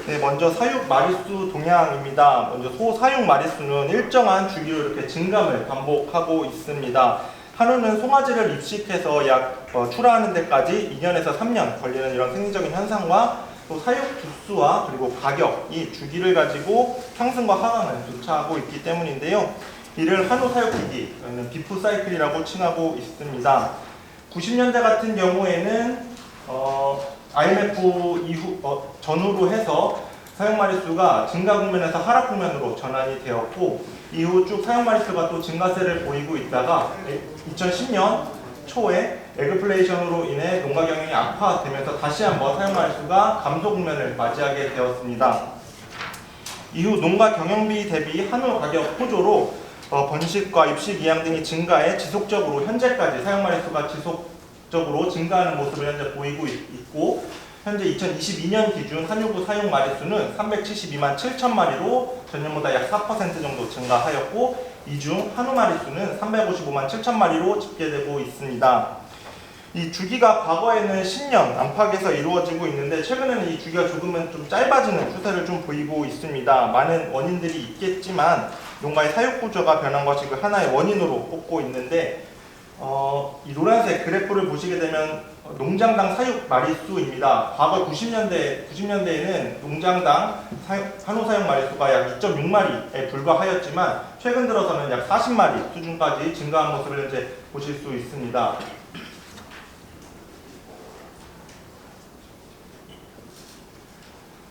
네, 먼저 사육 마리수 동향입니다. 먼저 소 사육 마리수는 일정한 주기로 이렇게 증감을 반복하고 있습니다. 한우는 송아지를 입식해서 출하하는 데까지 2년에서 3년 걸리는 이런 생리적인 현상과 또 사육 두수와 그리고 가격이 주기를 가지고 상승과 하강을 교차하고 있기 때문인데요. 이를 한우 사육기기, 비프 사이클이라고 칭하고 있습니다. 90년대 같은 경우에는 IMF 전후로 해서 사육 마리수가 증가 국면에서 하락 국면으로 전환이 되었고, 이후 쭉 사육 마리수가 또 증가세를 보이고 있다가 2010년 초에 에그플레이션으로 인해 농가 경영이 악화되면서 다시 한번 사육 마리수가 감소 국면을 맞이하게 되었습니다. 이후 농가 경영비 대비 한우 가격 호조로 번식과 입식 이양 등이 증가해 지속적으로 현재까지 사육 마리수가 지속적으로 증가하는 모습을 현재 보이고 있고, 현재 2022년 기준 한우구 사육 마리수는 372만 7천 마리로 전년보다 약 4% 정도 증가하였고, 이 중 한우 마리수는 355만 7천 마리로 집계되고 있습니다. 이 주기가 과거에는 10년 안팎에서 이루어지고 있는데, 최근에는 이 주기가 조금은 좀 짧아지는 추세를 좀 보이고 있습니다. 많은 원인들이 있겠지만 농가의 사육 구조가 변한 것이 그 하나의 원인으로 꼽고 있는데, 이 노란색 그래프를 보시게 되면 농장당 사육 마리수입니다. 과거 90년대에는 농장당 한우 사육 마리수가 약 2.6마리에 불과하였지만, 최근 들어서는 약 40마리 수준까지 증가한 모습을 현재 보실 수 있습니다.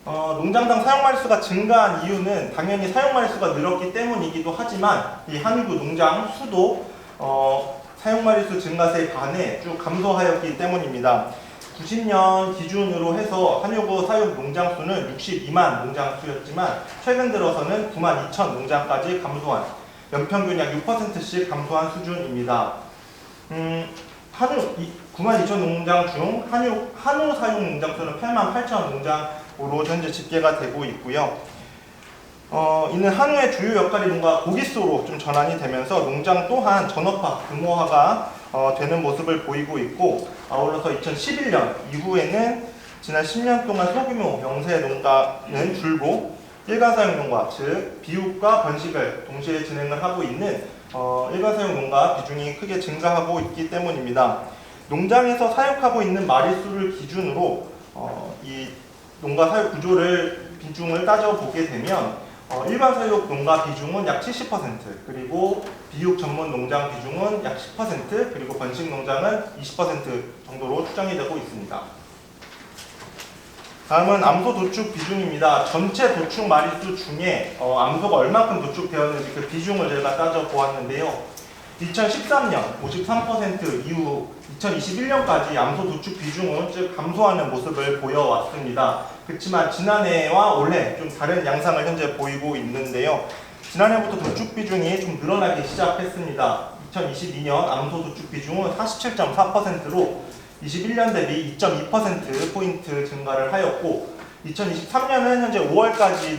농장당 사육 마리수가 증가한 이유는 당연히 사육 마리수가 늘었기 때문이기도 하지만, 이 한우구 농장 수도 사육 마리수 증가세에 반해 쭉 감소하였기 때문입니다. 90년 기준으로 해서 한우구 사육 농장 수는 62만 농장 수였지만, 최근 들어서는 9만 2천 농장까지 감소한, 연평균 약 6%씩 감소한 수준입니다. 9만 2천 농장 중 한우 사육 농장 수는 8만 8천 농장으로 현재 집계가 되고 있고요. 이는 한우의 주요 역할이 뭔가 고기수로 좀 전환이 되면서 농장 또한 전업화, 규모화가 되는 모습을 보이고 있고, 아울러서 2011년 이후에는 지난 10년 동안 소규모 영세 농가는 줄고 일반 사육 농가, 즉 비육과 번식을 동시에 진행을 하고 있는 일반 사육 농가 비중이 크게 증가하고 있기 때문입니다. 농장에서 사육하고 있는 마리수를 기준으로 이 농가 사육 구조를 비중을 따져보게 되면, 일반 사육 농가 비중은 약 70%, 그리고 비육 전문 농장 비중은 약 10%, 그리고 번식 농장은 20% 정도로 추정이 되고 있습니다. 다음은 암소 도축 비중입니다. 전체 도축 마리수 중에 암소가 얼마큼 도축되었는지 그 비중을 저희가 따져보았는데요. 2013년 53% 이후 2021년까지 암소 도축 비중은 즉 감소하는 모습을 보여왔습니다. 그렇지만 지난해와 올해 좀 다른 양상을 현재 보이고 있는데요. 지난해부터 도축 비중이 좀 늘어나기 시작했습니다. 2022년 암소 도축 비중은 47.4%로 21년 대비 2.2%포인트 증가를 하였고, 2023년은 현재 5월까지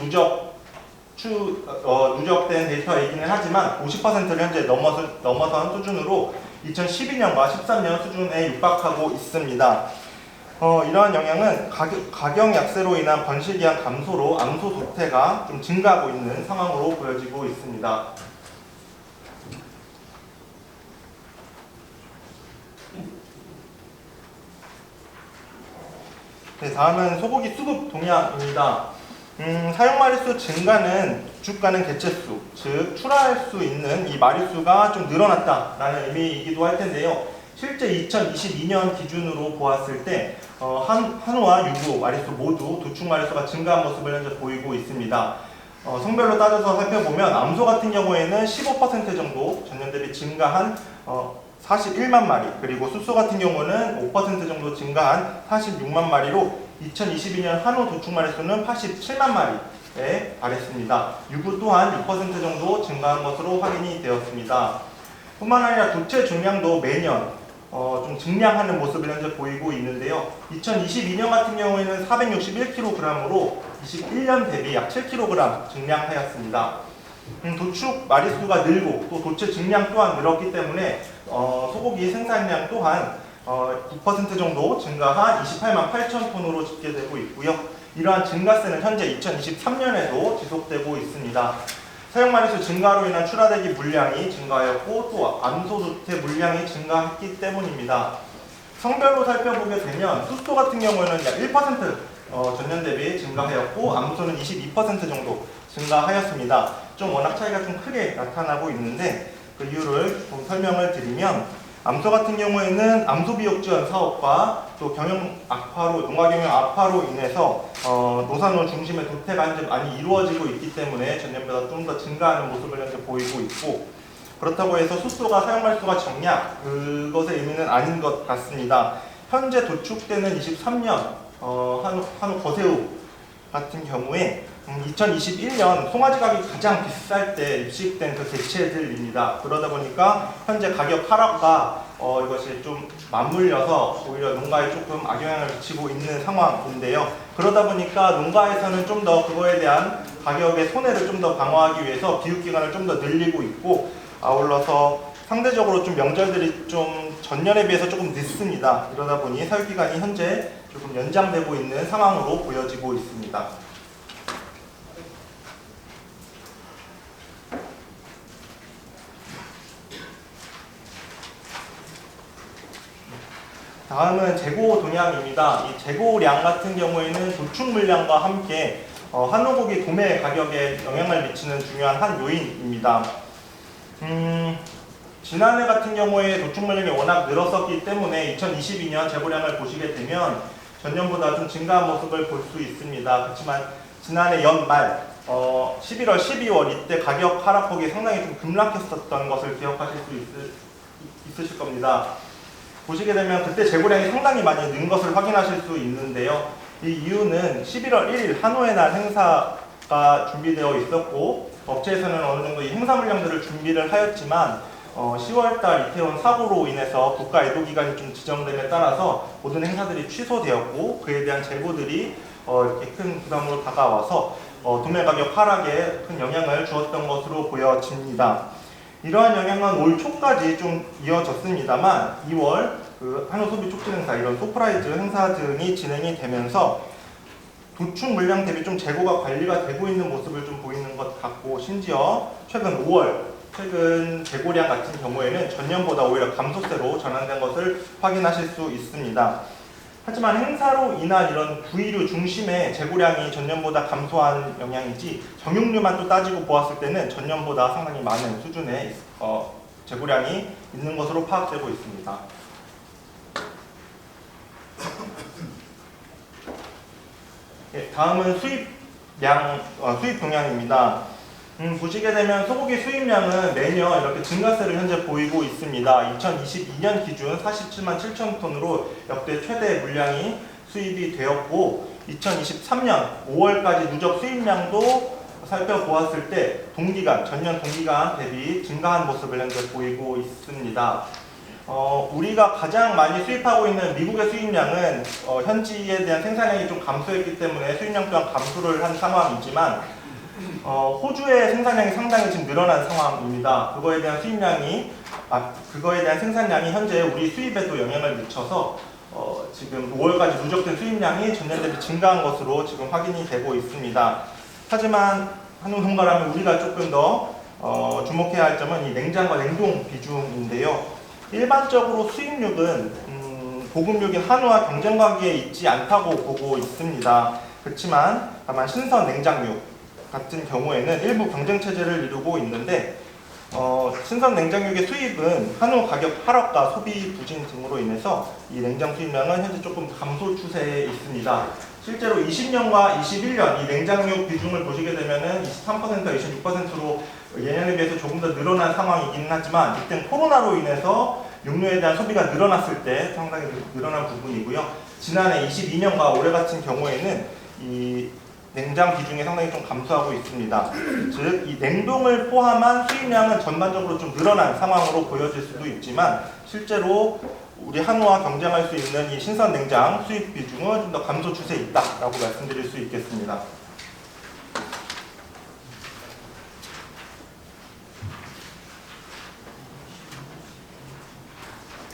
누적된 데이터이기는 하지만 50%를 현재 넘어선 수준으로 2012년과 13년 수준에 육박하고 있습니다. 이러한 영향은 가격 약세로 인한 번식이한 감소로 암소 도태가 좀 증가하고 있는 상황으로 보여지고 있습니다. 네, 다음은 소고기 수급 동향입니다. 사육 마리수 증가는 주가는 개체수, 즉 출하할 수 있는 이 마리수가 좀 늘어났다라는 의미이기도 할 텐데요. 실제 2022년 기준으로 보았을 때 한우와 유구 마리수 모두 도축 마리수가 증가한 모습을 현재 보이고 있습니다. 성별로 따져서 살펴보면 암소 같은 경우에는 15% 정도 전년 대비 증가한 41만 마리, 그리고 수소 같은 경우는 5% 정도 증가한 46만 마리로 2022년 한우 도축 마리수는 87만 마리에 달했습니다. 유구 또한 6% 정도 증가한 것으로 확인이 되었습니다. 뿐만 아니라 도체 중량도 매년 좀 증량하는 모습을 현재 보이고 있는데요. 2022년 같은 경우에는 461kg으로 21년 대비 약 7kg 증량하였습니다. 도축 마리수가 늘고 또 도체 증량 또한 늘었기 때문에 소고기 생산량 또한 9% 정도 증가한 28만 8천 톤으로 집계되고 있고요. 이러한 증가세는 현재 2023년에도 지속되고 있습니다. 사용마리수 증가로 인한 출하대기 물량이 증가하였고 또 암소조태 물량이 증가했기 때문입니다. 성별로 살펴보게 되면 수소 같은 경우에는 약 1% 전년 대비 증가하였고 암소는 22% 정도 증가하였습니다. 좀 워낙 차이가 좀 크게 나타나고 있는데 그 이유를 좀 설명을 드리면 암소 같은 경우에는 암소 비육 지원 사업과 또 경영 악화로 농가 경영 악화로 인해서 노산호 중심의 도태가 현재 많이 이루어지고 있기 때문에 전년보다 좀 더 증가하는 모습을 현재 보이고 있고 그렇다고 해서 수소가 사용말수가 적냐 그것의 의미는 아닌 것 같습니다. 현재 도축되는 23년 한우 거새우 같은 경우에 2021년 송아지 가격이 가장 비쌀 때 입식된 그 개체들입니다. 그러다 보니까 현재 가격 하락과 이것이 좀 맞물려서 오히려 농가에 조금 악영향을 미치고 있는 상황인데요. 그러다 보니까 농가에서는 좀 더 그거에 대한 가격의 손해를 좀 더 방어하기 위해서 비육 기간을 좀 더 늘리고 있고 아울러서 상대적으로 좀 명절들이 좀 전년에 비해서 조금 늦습니다. 이러다 보니 사육 기간이 현재 조금 연장되고 있는 상황으로 보여지고 있습니다. 다음은 재고 동향입니다. 이 재고량 같은 경우에는 도축 물량과 함께 한우고기 도매 가격에 영향을 미치는 중요한 한 요인입니다. 지난해 같은 경우에 도축 물량이 워낙 늘었었기 때문에 2022년 재고량을 보시게 되면 전년보다 좀 증가한 모습을 볼 수 있습니다. 그렇지만 지난해 연말 11월, 12월 이때 가격 하락폭이 상당히 좀 급락했었던 것을 기억하실 수 있으실 겁니다. 보시게 되면 그때 재고량이 상당히 많이 는 것을 확인하실 수 있는데요. 이 이유는 11월 1일 한우의 날 행사가 준비되어 있었고 업체에서는 어느 정도 이 행사 물량들을 준비를 하였지만 10월달 이태원 사고로 인해서 국가 애도 기간이 좀 지정됨에 따라서 모든 행사들이 취소되었고 그에 대한 재고들이 이렇게 큰 부담으로 다가와서 도매 가격 하락에 큰 영향을 주었던 것으로 보여집니다. 이러한 영향은 올 초까지 좀 이어졌습니다만 2월 그 한우 소비 촉진 행사 이런 소프라이즈 행사 등이 진행이 되면서 도축 물량 대비 좀 재고가 관리가 되고 있는 모습을 좀 보이는 것 같고 심지어 최근 5월 최근 재고량 같은 경우에는 전년보다 오히려 감소세로 전환된 것을 확인하실 수 있습니다. 하지만 행사로 인한 이런 구이류 중심의 재고량이 전년보다 감소한 영향이지 정육류만 또 따지고 보았을 때는 전년보다 상당히 많은 수준의 재고량이 있는 것으로 파악되고 있습니다. 네, 다음은 수입 동향입니다. 보시게 되면 소고기 수입량은 매년 이렇게 증가세를 현재 보이고 있습니다. 2022년 기준 47만 7천 톤으로 역대 최대 물량이 수입이 되었고 2023년 5월까지 누적 수입량도 살펴보았을 때 전년 동기간 대비 증가한 모습을 현재 보이고 있습니다. 우리가 가장 많이 수입하고 있는 미국의 수입량은 현지에 대한 생산량이 좀 감소했기 때문에 수입량 또한 감소를 한 상황이지만 호주의 생산량이 상당히 지금 늘어난 상황입니다. 그거에 대한 생산량이 현재 우리 수입에도 영향을 미쳐서 지금 5월까지 누적된 수입량이 전년 대비 증가한 것으로 지금 확인이 되고 있습니다. 하지만 한우 농가라면 우리가 조금 더 주목해야 할 점은 이 냉장과 냉동 비중인데요. 일반적으로 수입육은 고급육인 한우와 경쟁 관계에 있지 않다고 보고 있습니다. 그렇지만 다만 신선 냉장육 같은 경우에는 일부 경쟁 체제를 이루고 있는데 신선 냉장육의 수입은 한우 가격 하락과 소비 부진 등으로 인해서 이 냉장 수입량은 현재 조금 감소 추세에 있습니다. 실제로 20년과 21년 이 냉장육 비중을 보시게 되면은 23%와 26%로 예년에 비해서 조금 더 늘어난 상황이긴 하지만 이때 코로나로 인해서 육류에 대한 소비가 늘어났을 때 상당히 늘어난 부분이고요. 지난해 22년과 올해 같은 경우에는 이 냉장 비중이 상당히 좀 감소하고 있습니다. 즉, 이 냉동을 포함한 수입량은 전반적으로 좀 늘어난 상황으로 보여질 수도 있지만 실제로 우리 한우와 경쟁할 수 있는 이 신선 냉장 수입 비중은 좀 더 감소 추세에 있다라고 말씀드릴 수 있겠습니다.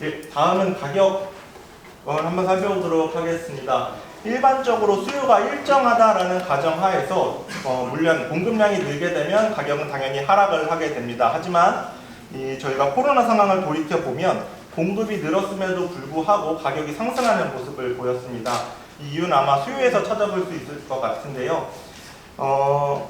네, 다음은 가격 한번 살펴보도록 하겠습니다. 일반적으로 수요가 일정하다라는 가정하에서 물론 공급량이 늘게 되면 가격은 당연히 하락을 하게 됩니다. 하지만 저희가 코로나 상황을 돌이켜 보면 공급이 늘었음에도 불구하고 가격이 상승하는 모습을 보였습니다. 이 이유는 아마 수요에서 찾아볼 수 있을 것 같은데요.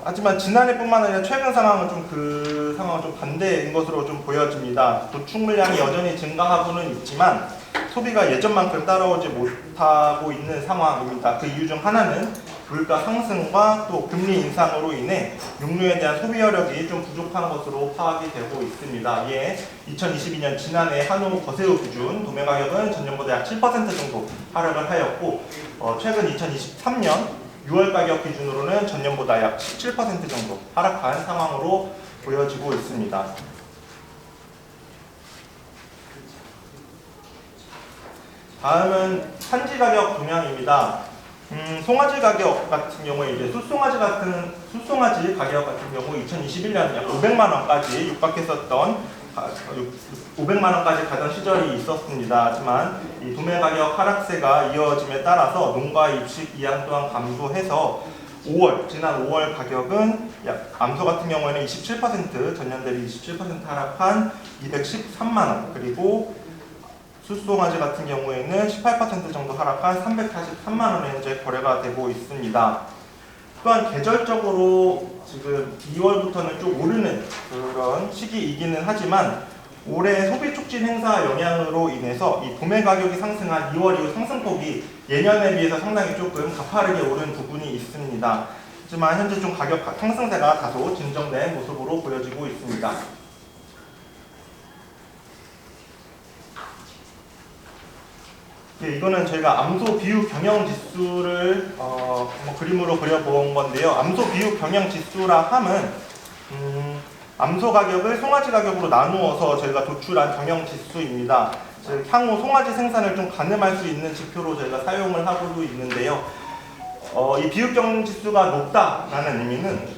하지만 지난해뿐만 아니라 최근 상황은 그 상황은 좀 반대인 것으로 좀 보여집니다. 도축 물량이 여전히 증가하고는 있지만 소비가 예전만큼 따라오지 못하고 있는 상황입니다. 그 이유 중 하나는 물가 상승과 또 금리 인상으로 인해 육류에 대한 소비 여력이 좀 부족한 것으로 파악이 되고 있습니다. 이에 2022년 지난해 한우 거새우 기준 도매 가격은 전년보다 약 7% 정도 하락을 하였고 최근 2023년 6월 가격 기준으로는 전년보다 약 17% 정도 하락한 상황으로 보여지고 있습니다. 다음은 산지 가격 동향입니다. 송아지 가격 같은 경우에 이제 숫송아지 가격 같은 경우 2021년 약 500만 원까지 육박했었던 500만 원까지 가던 시절이 있었습니다. 하지만 이 도매 가격 하락세가 이어짐에 따라서 농가 입식 이양 또한 감소해서 지난 5월 가격은 암소 같은 경우에는 27% 전년 대비 27% 하락한 213만 원, 그리고 숫송아지 같은 경우에는 18% 정도 하락한 343만 원에 현재 거래가 되고 있습니다. 또한 계절적으로 지금 2월부터는 좀 오르는 그런 시기이기는 하지만 올해 소비 촉진 행사 영향으로 인해서 이 도매 가격이 상승한 2월 이후 상승폭이 예년에 비해서 상당히 조금 가파르게 오른 부분이 있습니다. 하지만 현재 좀 가격 상승세가 다소 진정된 모습으로 보여지고 있습니다. 이거는 저희가 암소 비육 경영 지수를 그림으로 그려본 건데요. 암소 비육 경영 지수라 함은 암소 가격을 송아지 가격으로 나누어서 저희가 도출한 경영 지수입니다. 즉 향후 송아지 생산을 좀 가늠할 수 있는 지표로 저희가 사용을 하고도 있는데요. 이 비육 경영 지수가 높다라는 의미는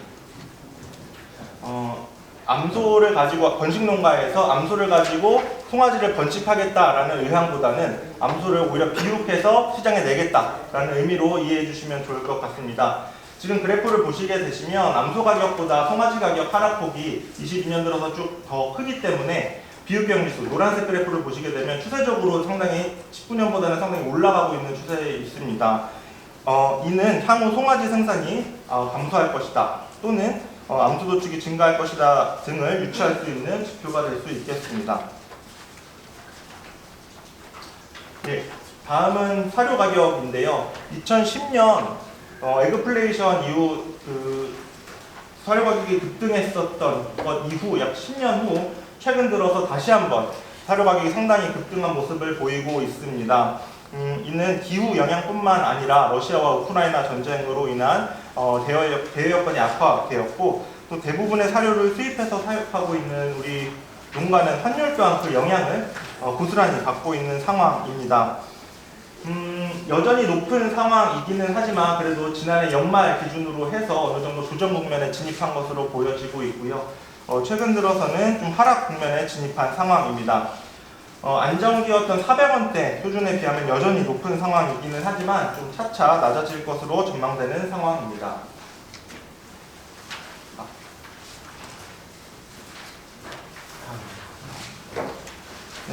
암소를 가지고 번식 농가에서 암소를 가지고 송아지를 번식하겠다라는 의향보다는 암소를 오히려 비육해서 시장에 내겠다라는 의미로 이해해 주시면 좋을 것 같습니다. 지금 그래프를 보시게 되시면 암소 가격보다 송아지 가격 하락폭이 22년 들어서 쭉 더 크기 때문에 비육경지수 노란색 그래프를 보시게 되면 추세적으로 상당히 19년보다는 상당히 올라가고 있는 추세에 있습니다. 이는 향후 송아지 생산이 감소할 것이다 또는 암소 도축이 증가할 것이다 등을 유추할 수 있는 지표가 될 수 있겠습니다. 네, 다음은 사료 가격인데요. 2010년 에그플레이션 이후 사료 가격이 급등했었던 것 이후 약 10년 후 최근 들어서 다시 한번 사료 가격이 상당히 급등한 모습을 보이고 있습니다. 이는 기후 영향뿐만 아니라 러시아와 우크라이나 전쟁으로 인한 대여 여건이 악화되었고 또 대부분의 사료를 수입해서 사육하고 있는 우리 농가는 환율 또한 그 영향을 고스란히 받고 있는 상황입니다. 여전히 높은 상황이기는 하지만 그래도 지난해 연말 기준으로 해서 어느 정도 조정 국면에 진입한 것으로 보여지고 있고요. 최근 들어서는 좀 하락 국면에 진입한 상황입니다. 안정기였던 400원대 수준에 비하면 여전히 높은 상황이기는 하지만 좀 차차 낮아질 것으로 전망되는 상황입니다.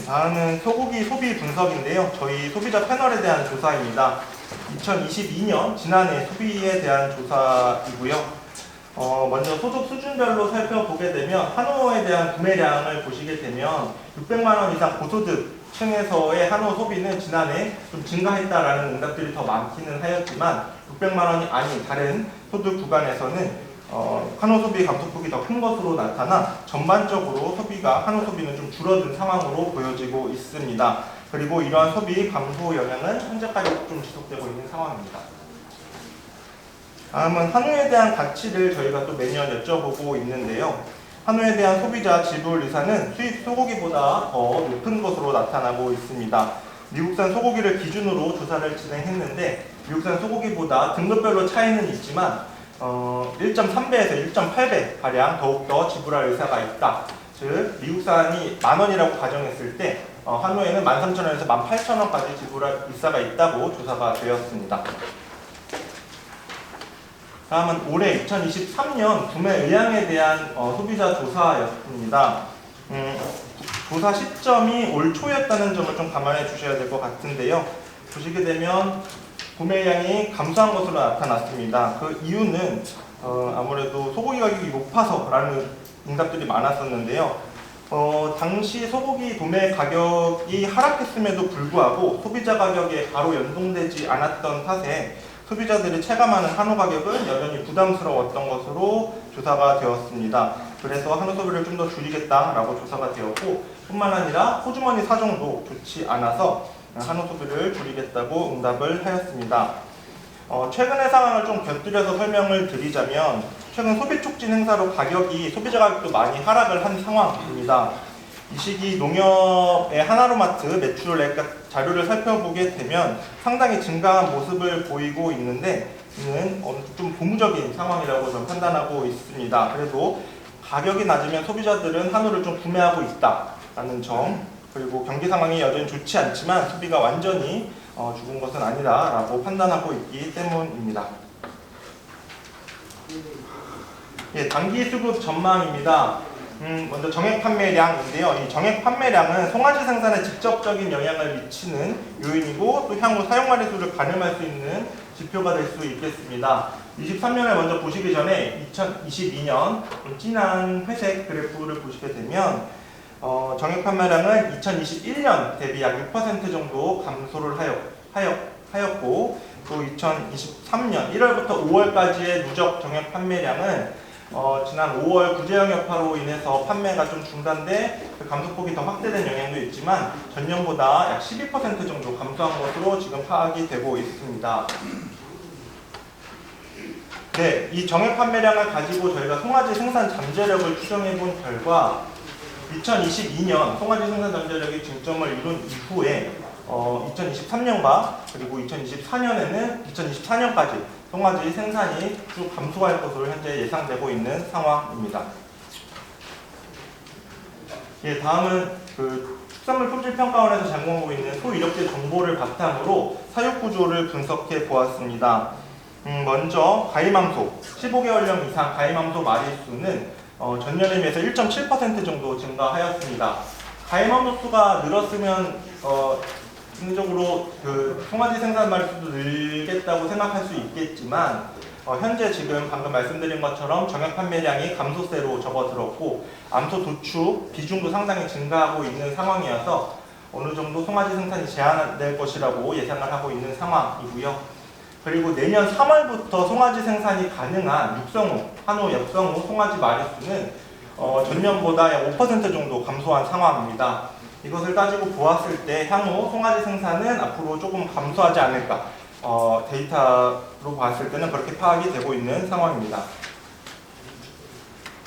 다음은 소고기 소비 분석인데요. 저희 소비자 패널에 대한 조사입니다. 2022년 지난해 소비에 대한 조사이고요. 먼저 소득 수준별로 살펴보게 되면 한우에 대한 구매량을 보시게 되면 600만 원 이상 고소득층에서의 한우 소비는 지난해 좀 증가했다라는 응답들이 더 많기는 하였지만 600만 원이 아닌 다른 소득 구간에서는 한우 소비 감소폭이 더 큰 것으로 나타나 전반적으로 한우 소비는 좀 줄어든 상황으로 보여지고 있습니다. 그리고 이러한 소비 감소 영향은 현재까지 좀 지속되고 있는 상황입니다. 다음은 한우에 대한 가치를 저희가 또 매년 여쭤보고 있는데요. 한우에 대한 소비자 지불 의사는 수입 소고기보다 더 높은 것으로 나타나고 있습니다. 미국산 소고기를 기준으로 조사를 진행했는데 미국산 소고기보다 등급별로 차이는 있지만 1.3배에서 1.8배 가량 더욱더 지불할 의사가 있다. 즉 미국산이 10,000원이라고 가정했을 때 한우에는 13,000원에서 18,000원까지 지불할 일사가 있다고 조사가 되었습니다. 다음은 올해 2023년 구매 의향에 대한 소비자 조사였습니다. 조사 시점이 올 초였다는 점을 좀 감안해 주셔야 될 것 같은데요. 보시게 되면 구매 의향이 감소한 것으로 나타났습니다. 그 이유는 아무래도 소고기 가격이 높아서라는 응답들이 많았었는데요. 당시 소고기 도매 가격이 하락했음에도 불구하고 소비자 가격에 바로 연동되지 않았던 탓에 소비자들이 체감하는 한우 가격은 여전히 부담스러웠던 것으로 조사가 되었습니다. 그래서 한우 소비를 좀 더 줄이겠다라고 조사가 되었고, 뿐만 아니라 호주머니 사정도 좋지 않아서 한우 소비를 줄이겠다고 응답을 하였습니다. 최근의 상황을 좀 곁들여서 설명을 드리자면, 최근 소비 촉진 행사로 소비자 가격도 많이 하락을 한 상황입니다. 이 시기 농협의 하나로마트 매출액 자료를 살펴보게 되면 상당히 증가한 모습을 보이고 있는데, 이는 좀 고무적인 상황이라고 좀 판단하고 있습니다. 그래도 가격이 낮으면 소비자들은 한우를 좀 구매하고 있다라는 점, 그리고 경기 상황이 여전히 좋지 않지만 소비가 완전히 죽은 것은 아니다라고 판단하고 있기 때문입니다. 예, 단기 수급 전망입니다. 먼저 정액 판매량인데요. 이 정액 판매량은 송아지 생산에 직접적인 영향을 미치는 요인이고, 또 향후 사용마리수를 가늠할 수 있는 지표가 될 수 있겠습니다. 23년을 먼저 보시기 전에 2022년 진한 회색 그래프를 보시게 되면 정액 판매량은 2021년 대비 약 6% 정도 감소를 하였고, 또 2023년 1월부터 5월까지의 누적 정액 판매량은 지난 5월 구제형 여파로 인해서 판매가 좀 중단돼 그 감소폭이 더 확대된 영향도 있지만 전년보다 약 12% 정도 감소한 것으로 지금 파악이 되고 있습니다. 네, 이 정액 판매량을 가지고 저희가 송아지 생산 잠재력을 추정해 본 결과 2022년 송아지 생산 잠재력이 쟁점을 이룬 이후에 2023년과 그리고 2024년까지 송아지 생산이 쭉 감소할 것으로 현재 예상되고 있는 상황입니다. 예, 다음은 축산물 품질평가원에서 제공하고 있는 소이력제 정보를 바탕으로 사육 구조를 분석해 보았습니다. 먼저 가임함소 15개월령 이상 가임함소 마리수는 전년에 비해서 1.7% 정도 증가하였습니다. 가임함소 수가 늘었으면 상대적으로 송아지 생산 마리수도 늘겠다고 생각할 수 있겠지만, 현재 지금 방금 말씀드린 것처럼 정액 판매량이 감소세로 접어들었고 암소 도축 비중도 상당히 증가하고 있는 상황이어서 어느 정도 송아지 생산이 제한될 것이라고 예상을 하고 있는 상황이고요. 그리고 내년 3월부터 송아지 생산이 가능한 한우 육성후 송아지 마리수는 전년보다 약 5% 정도 감소한 상황입니다. 이것을 따지고 보았을 때 향후 송아지 생산은 앞으로 조금 감소하지 않을까, 데이터로 봤을 때는 그렇게 파악이 되고 있는 상황입니다.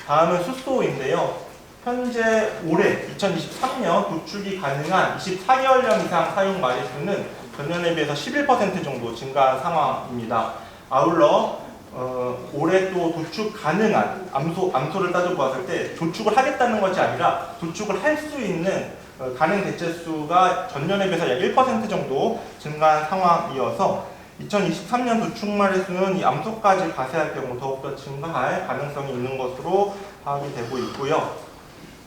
다음은 수소인데요. 현재 올해 2023년 도축이 가능한 24개월령 이상 사육 마리수는 전년에 비해서 11% 정도 증가한 상황입니다. 아울러 올해 또 도축 가능한 암소를 따져보았을 때 도축을 하겠다는 것이 아니라 도축을 할 수 있는 가능 대체수가 전년에 비해서 약 1% 정도 증가한 상황이어서 2023년 도축 마리수는 이 암소까지 가세할 경우 더욱더 증가할 가능성이 있는 것으로 파악이 되고 있고요.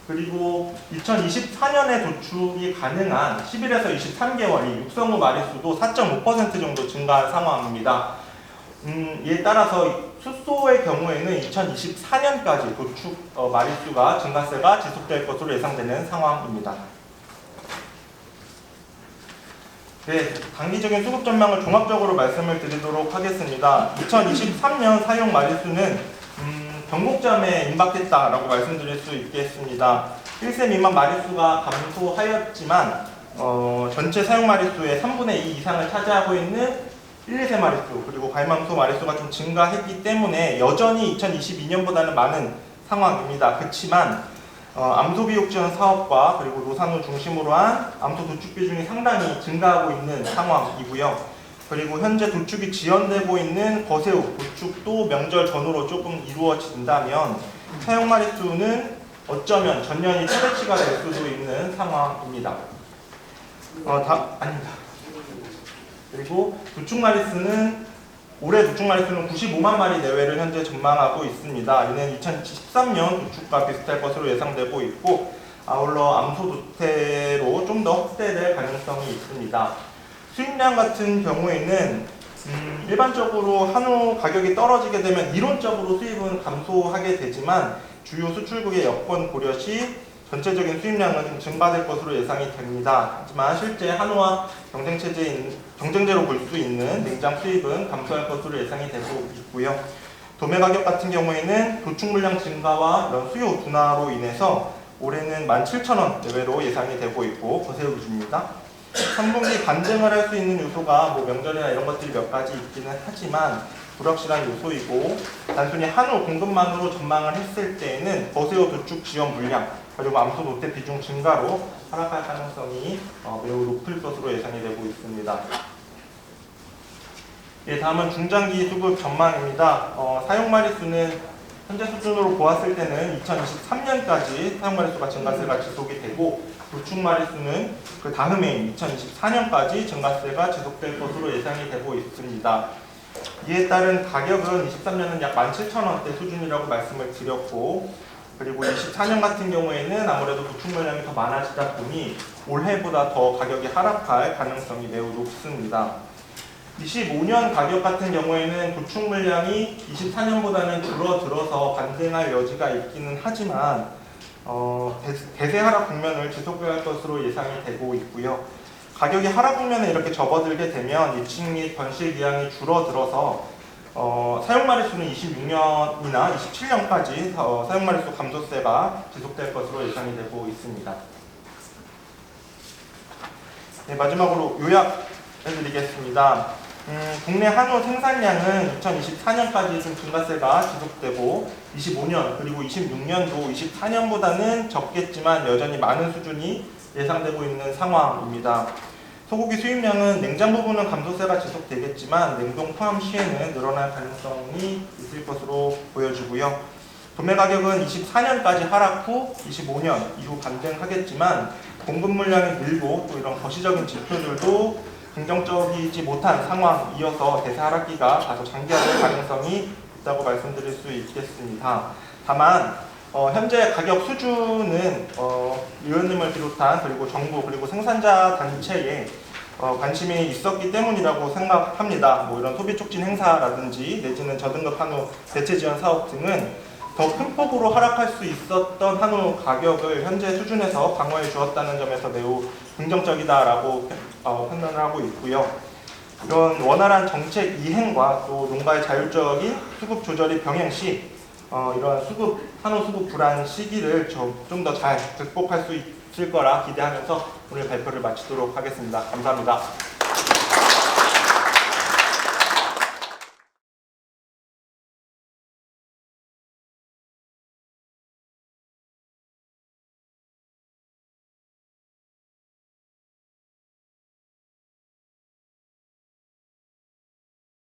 그리고 2024년에 도축이 가능한 11에서 23개월이 육성후 마리수도 4.5% 정도 증가한 상황입니다. 이에 따라서 수소의 경우에는 2024년까지 도축 마리수가 증가세가 지속될 것으로 예상되는 상황입니다. 네, 단기적인 수급 전망을 종합적으로 말씀을 드리도록 하겠습니다. 2023년 사용 마리수는 경곡점에 임박했다라고 말씀드릴 수 있겠습니다. 1세 미만 마리수가 감소하였지만 전체 사용 마리수의 3분의 2 이상을 차지하고 있는 1, 2세 마리수 그리고 가임함소 마리수가 좀 증가했기 때문에 여전히 2022년보다는 많은 상황입니다. 그렇지만 암소비육 지원 사업과 그리고 노산후 중심으로 한 암소 도축 비중이 상당히 증가하고 있는 상황이고요. 그리고 현재 도축이 지연되고 있는 거세우 도축도 명절 전후로 조금 이루어진다면 사용 마리수는 어쩌면 전년이 최대치가 될 수도 있는 상황입니다. 아닙니다. 그리고 도축마리수는 올해 도축마리수는 95만 마리 내외를 현재 전망하고 있습니다. 이는 2013년 도축과 비슷할 것으로 예상되고 있고, 아울러 암소도태로 좀 더 확대될 가능성이 있습니다. 수입량 같은 경우에는 일반적으로 한우 가격이 떨어지게 되면 이론적으로 수입은 감소하게 되지만 주요 수출국의 여건 고려 시 전체적인 수입량은 좀 증가될 것으로 예상이 됩니다. 하지만 실제 한우와 경쟁제로 볼 수 있는 냉장 수입은 감소할 것으로 예상이 되고 있고요. 도매 가격 같은 경우에는 도축 물량 증가와 이런 수요 둔화로 인해서 올해는 17,000원 내외로 예상이 되고 있고 거세우 기준입니다. 3분기 반등을 할 수 있는 요소가 명절이나 이런 것들이 몇 가지 있기는 하지만 불확실한 요소이고, 단순히 한우 공급만으로 전망을 했을 때에는 거세우 도축 지원 물량 그리고 암소 노태 비중 증가로 하락할 가능성이 매우 높을 것으로 예상이 되고 있습니다. 예, 다음은 중장기 수급 전망입니다. 사용 마리수는 현재 수준으로 보았을 때는 2023년까지 사용 마리수가 증가세가 지속이 되고, 도축 마리수는 그 다음해인 2024년까지 증가세가 지속될 것으로 예상이 되고 있습니다. 이에 따른 가격은 23년은 약 17,000원대 수준이라고 말씀을 드렸고, 그리고 24년 같은 경우에는 아무래도 도축 물량이 더 많아지다 보니 올해보다 더 가격이 하락할 가능성이 매우 높습니다. 25년 가격 같은 경우에는 도축 물량이 24년보다는 줄어들어서 반등할 여지가 있기는 하지만 대세 하락 국면을 지속할 것으로 예상이 되고 있고요. 가격이 하락 국면에 이렇게 접어들게 되면 예측 및 번식 기한이 줄어들어서 사용 마리수는 26년이나 27년까지 사용 마리수 감소세가 지속될 것으로 예상이 되고 있습니다. 네, 마지막으로 요약해드리겠습니다. 국내 한우 생산량은 2024년까지 좀 증가세가 지속되고 25년 그리고 26년도 24년보다는 적겠지만 여전히 많은 수준이 예상되고 있는 상황입니다. 소고기 수입량은 냉장 부분은 감소세가 지속되겠지만 냉동 포함 시에는 늘어날 가능성이 있을 것으로 보여지고요. 도매 가격은 24년까지 하락 후 25년 이후 반등하겠지만 공급 물량이 늘고 또 이런 거시적인 지표들도 긍정적이지 못한 상황이어서 대세 하락기가 다소 장기화될 가능성이 있다고 말씀드릴 수 있겠습니다. 다만 현재 가격 수준은 의원님을 비롯한 그리고 정부 그리고 생산자 단체에 관심이 있었기 때문이라고 생각합니다. 이런 소비 촉진 행사라든지 내지는 저등급 한우 대체 지원 사업 등은 더 큰 폭으로 하락할 수 있었던 한우 가격을 현재 수준에서 방어해 주었다는 점에서 매우 긍정적이다라고 판단을 하고 있고요. 이런 원활한 정책 이행과 또 농가의 자율적인 수급 조절이 병행 시 이런 한우 수급 불안 시기를 좀 더 잘 극복할 수 있을 거라 기대하면서 오늘 발표를 마치도록 하겠습니다. 감사합니다.